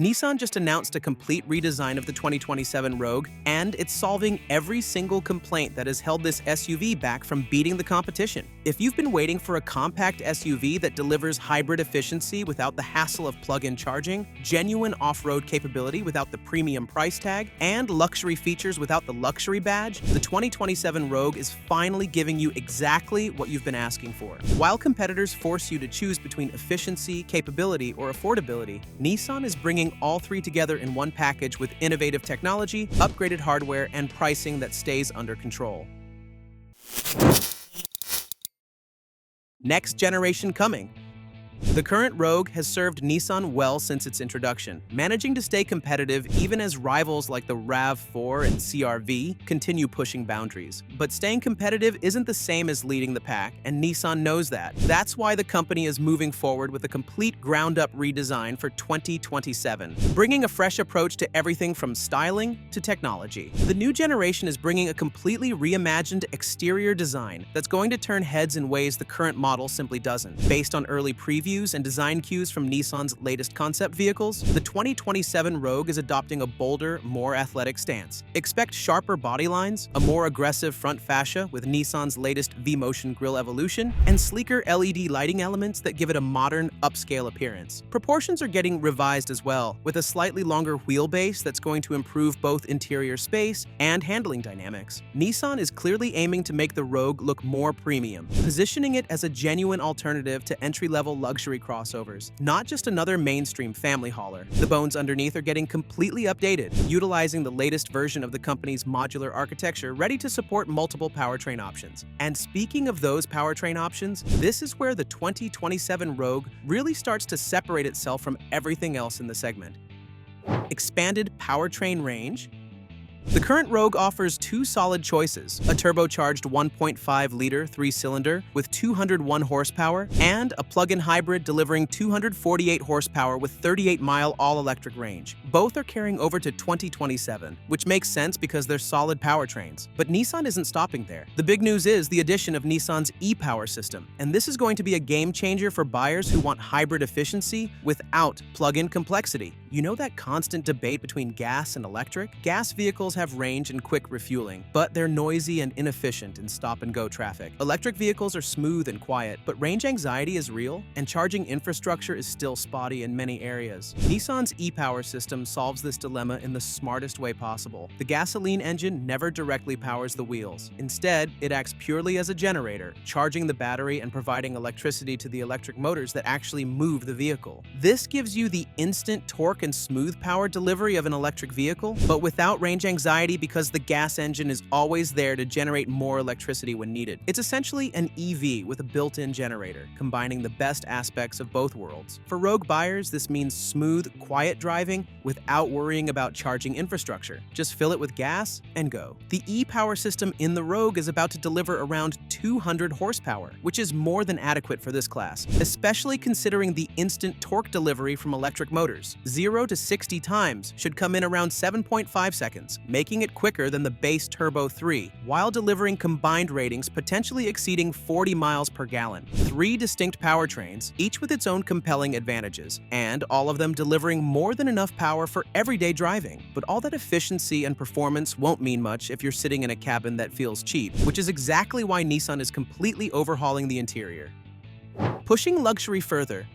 Nissan just announced a complete redesign of the 2027 Rogue, and it's solving every single complaint that has held this SUV back from beating the competition. If you've been waiting for a compact SUV that delivers hybrid efficiency without the hassle of plug-in charging, genuine off-road capability without the premium price tag, and luxury features without the luxury badge, the 2027 Rogue is finally giving you exactly what you've been asking for. While competitors force you to choose between efficiency, capability, or affordability, Nissan is bringing all three together in one package with innovative technology, upgraded hardware, and pricing that stays under control. Next generation coming. The current Rogue has served Nissan well since its introduction, managing to stay competitive even as rivals like the RAV4 and CR-V continue pushing boundaries. But staying competitive isn't the same as leading the pack, and Nissan knows that. That's why the company is moving forward with a complete ground-up redesign for 2027, bringing a fresh approach to everything from styling to technology. The new generation is bringing a completely reimagined exterior design that's going to turn heads in ways the current model simply doesn't. Based on early previews and design cues from Nissan's latest concept vehicles, the 2027 Rogue is adopting a bolder, more athletic stance. Expect sharper body lines, a more aggressive front fascia with Nissan's latest V-Motion grille evolution, and sleeker LED lighting elements that give it a modern, upscale appearance. Proportions are getting revised as well, with a slightly longer wheelbase that's going to improve both interior space and handling dynamics. Nissan is clearly aiming to make the Rogue look more premium, positioning it as a genuine alternative to entry-level luxury crossovers, not just another mainstream family hauler. The bones underneath are getting completely updated, utilizing the latest version of the company's modular architecture ready to support multiple powertrain options. And speaking of those powertrain options, this is where the 2027 Rogue really starts to separate itself from everything else in the segment. Expanded powertrain range. The current Rogue offers two solid choices: a turbocharged 1.5-liter three-cylinder with 201 horsepower and a plug-in hybrid delivering 248 horsepower with 38-mile all-electric range. Both are carrying over to 2027, which makes sense because they're solid powertrains. But Nissan isn't stopping there. The big news is the addition of Nissan's e-Power system, and this is going to be a game-changer for buyers who want hybrid efficiency without plug-in complexity. You know that constant debate between gas and electric? Gas vehicles have range and quick refueling, but they're noisy and inefficient in stop-and-go traffic. Electric vehicles are smooth and quiet, but range anxiety is real, and charging infrastructure is still spotty in many areas. Nissan's e-Power system solves this dilemma in the smartest way possible. The gasoline engine never directly powers the wheels. Instead, it acts purely as a generator, charging the battery and providing electricity to the electric motors that actually move the vehicle. This gives you the instant torque and smooth power delivery of an electric vehicle, but without range anxiety because the gas engine is always there to generate more electricity when needed. It's essentially an EV with a built-in generator, combining the best aspects of both worlds. For Rogue buyers, this means smooth, quiet driving without worrying about charging infrastructure. Just fill it with gas and go. The e-Power system in the Rogue is about to deliver around 200 horsepower, which is more than adequate for this class, especially considering the instant torque delivery from electric motors. 0 to 60 times should come in around 7.5 seconds, making it quicker than the base Turbo 3, while delivering combined ratings potentially exceeding 40 miles per gallon. 3 distinct powertrains, each with its own compelling advantages, and all of them delivering more than enough power for everyday driving. But all that efficiency and performance won't mean much if you're sitting in a cabin that feels cheap, which is exactly why Nissan is completely overhauling the interior. Pushing luxury further.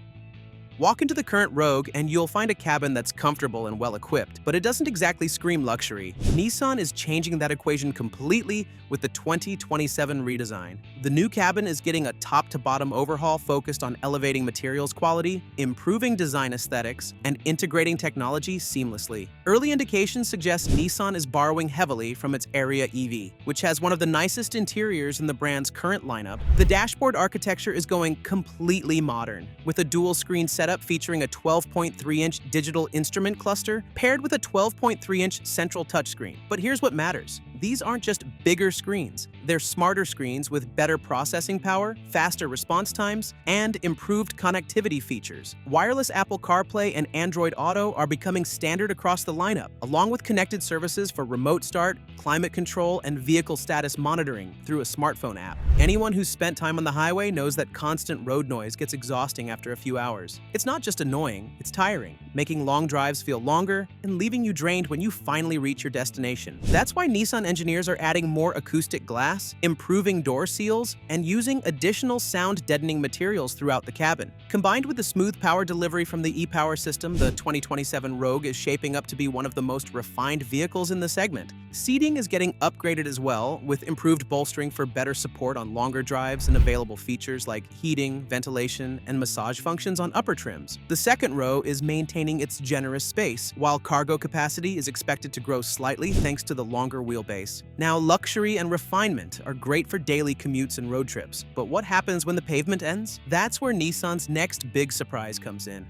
Walk into the current Rogue and you'll find a cabin that's comfortable and well-equipped, but it doesn't exactly scream luxury. Nissan is changing that equation completely with the 2027 redesign. The new cabin is getting a top-to-bottom overhaul focused on elevating materials quality, improving design aesthetics, and integrating technology seamlessly. Early indications suggest Nissan is borrowing heavily from its Area EV, which has one of the nicest interiors in the brand's current lineup. The dashboard architecture is going completely modern, with a dual-screen setup featuring a 12.3-inch digital instrument cluster paired with a 12.3-inch central touchscreen. But here's what matters. These aren't just bigger screens. They're smarter screens with better processing power, faster response times, and improved connectivity features. Wireless Apple CarPlay and Android Auto are becoming standard across the lineup, along with connected services for remote start, climate control, and vehicle status monitoring through a smartphone app. Anyone who's spent time on the highway knows that constant road noise gets exhausting after a few hours. It's not just annoying, it's tiring. making long drives feel longer and leaving you drained when you finally reach your destination. That's why Nissan engineers are adding more acoustic glass, improving door seals, and using additional sound-deadening materials throughout the cabin. Combined with the smooth power delivery from the e-Power system, the 2027 Rogue is shaping up to be one of the most refined vehicles in the segment. Seating is getting upgraded as well, with improved bolstering for better support on longer drives and available features like heating, ventilation, and massage functions on upper trims. The second row is maintaining its generous space, while cargo capacity is expected to grow slightly thanks to the longer wheelbase. Now, luxury and refinement are great for daily commutes and road trips, but what happens when the pavement ends? That's where Nissan's next big surprise comes in.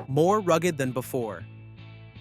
More rugged than before.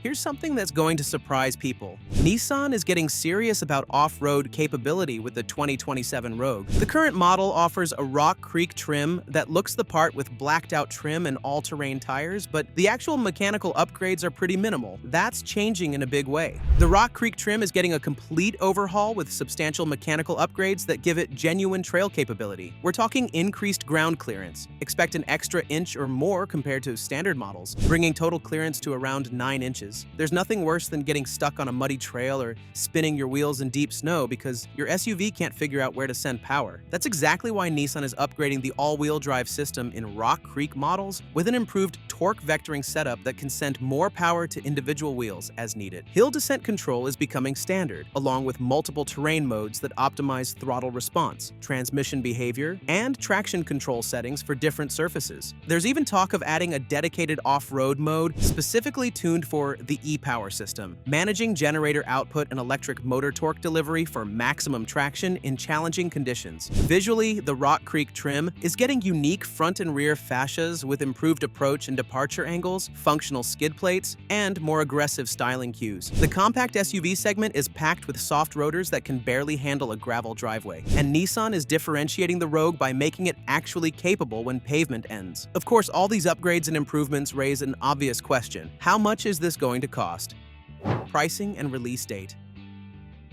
Here's something that's going to surprise people. Nissan is getting serious about off-road capability with the 2027 Rogue. The current model offers a Rock Creek trim that looks the part with blacked-out trim and all-terrain tires, but the actual mechanical upgrades are pretty minimal. That's changing in a big way. The Rock Creek trim is getting a complete overhaul with substantial mechanical upgrades that give it genuine trail capability. We're talking increased ground clearance. Expect an extra inch or more compared to standard models, bringing total clearance to around 9 inches. There's nothing worse than getting stuck on a muddy trail or spinning your wheels in deep snow because your SUV can't figure out where to send power. That's exactly why Nissan is upgrading the all-wheel drive system in Rock Creek models with an improved torque vectoring setup that can send more power to individual wheels as needed. Hill descent control is becoming standard, along with multiple terrain modes that optimize throttle response, transmission behavior, and traction control settings for different surfaces. There's even talk of adding a dedicated off-road mode specifically tuned for the e-Power system, managing generator output and electric motor torque delivery for maximum traction in challenging conditions. Visually, the Rock Creek trim is getting unique front and rear fascias with improved approach and departure angles, functional skid plates, and more aggressive styling cues. The compact SUV segment is packed with soft rotors that can barely handle a gravel driveway, and Nissan is differentiating the Rogue by making it actually capable when pavement ends. Of course, all these upgrades and improvements raise an obvious question: how much is this going to cost? Pricing and release date.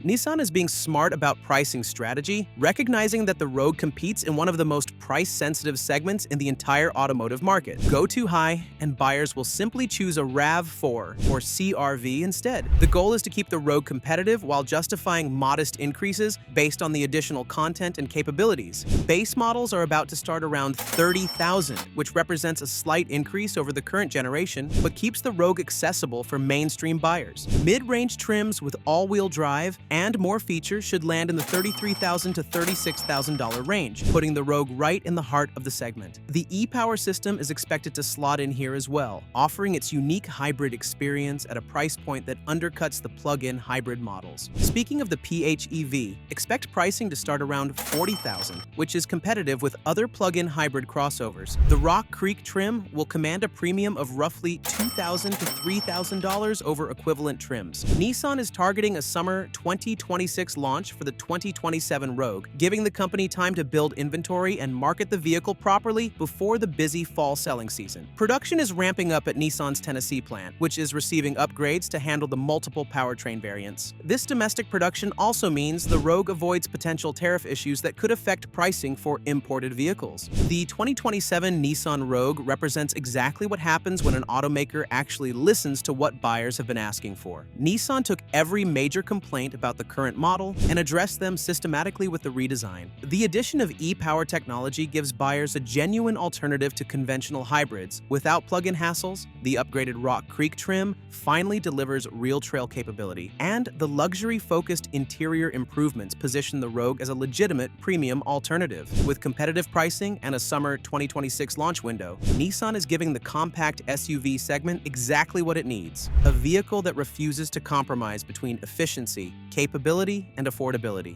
Nissan is being smart about pricing strategy, recognizing that the Rogue competes in one of the most price-sensitive segments in the entire automotive market. Go too high, and buyers will simply choose a RAV4 or CR-V instead. The goal is to keep the Rogue competitive while justifying modest increases based on the additional content and capabilities. Base models are about to start around $30,000, which represents a slight increase over the current generation, but keeps the Rogue accessible for mainstream buyers. Mid-range trims with all-wheel drive and more features should land in the $33,000 to $36,000 range, putting the Rogue right in the heart of the segment. The e-Power system is expected to slot in here as well, offering its unique hybrid experience at a price point that undercuts the plug-in hybrid models. Speaking of the PHEV, expect pricing to start around $40,000, which is competitive with other plug-in hybrid crossovers. The Rock Creek trim will command a premium of roughly $2,000 to $3,000 over equivalent trims. Nissan is targeting a summer 2026 launch for the 2027 Rogue, giving the company time to build inventory and market the vehicle properly before the busy fall selling season. Production is ramping up at Nissan's Tennessee plant, which is receiving upgrades to handle the multiple powertrain variants. This domestic production also means the Rogue avoids potential tariff issues that could affect pricing for imported vehicles. The 2027 Nissan Rogue represents exactly what happens when an automaker actually listens to what buyers have been asking for. Nissan took every major complaint about the current model and address them systematically with the redesign. The addition of e-Power technology gives buyers a genuine alternative to conventional hybrids without plug-in hassles. The upgraded Rock Creek trim finally delivers real trail capability, and the luxury-focused interior improvements position the Rogue as a legitimate premium alternative. With competitive pricing and a summer 2026 launch window, Nissan is giving the compact SUV segment exactly what it needs: a vehicle that refuses to compromise between efficiency, capability, and affordability.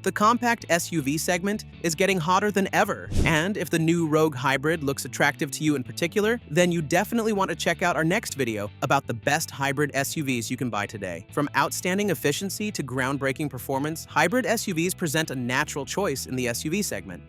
The compact SUV segment is getting hotter than ever, and if the new Rogue Hybrid looks attractive to you in particular, then you definitely want to check out our next video about the best hybrid SUVs you can buy today. From outstanding efficiency to groundbreaking performance, hybrid SUVs present a natural choice in the SUV segment.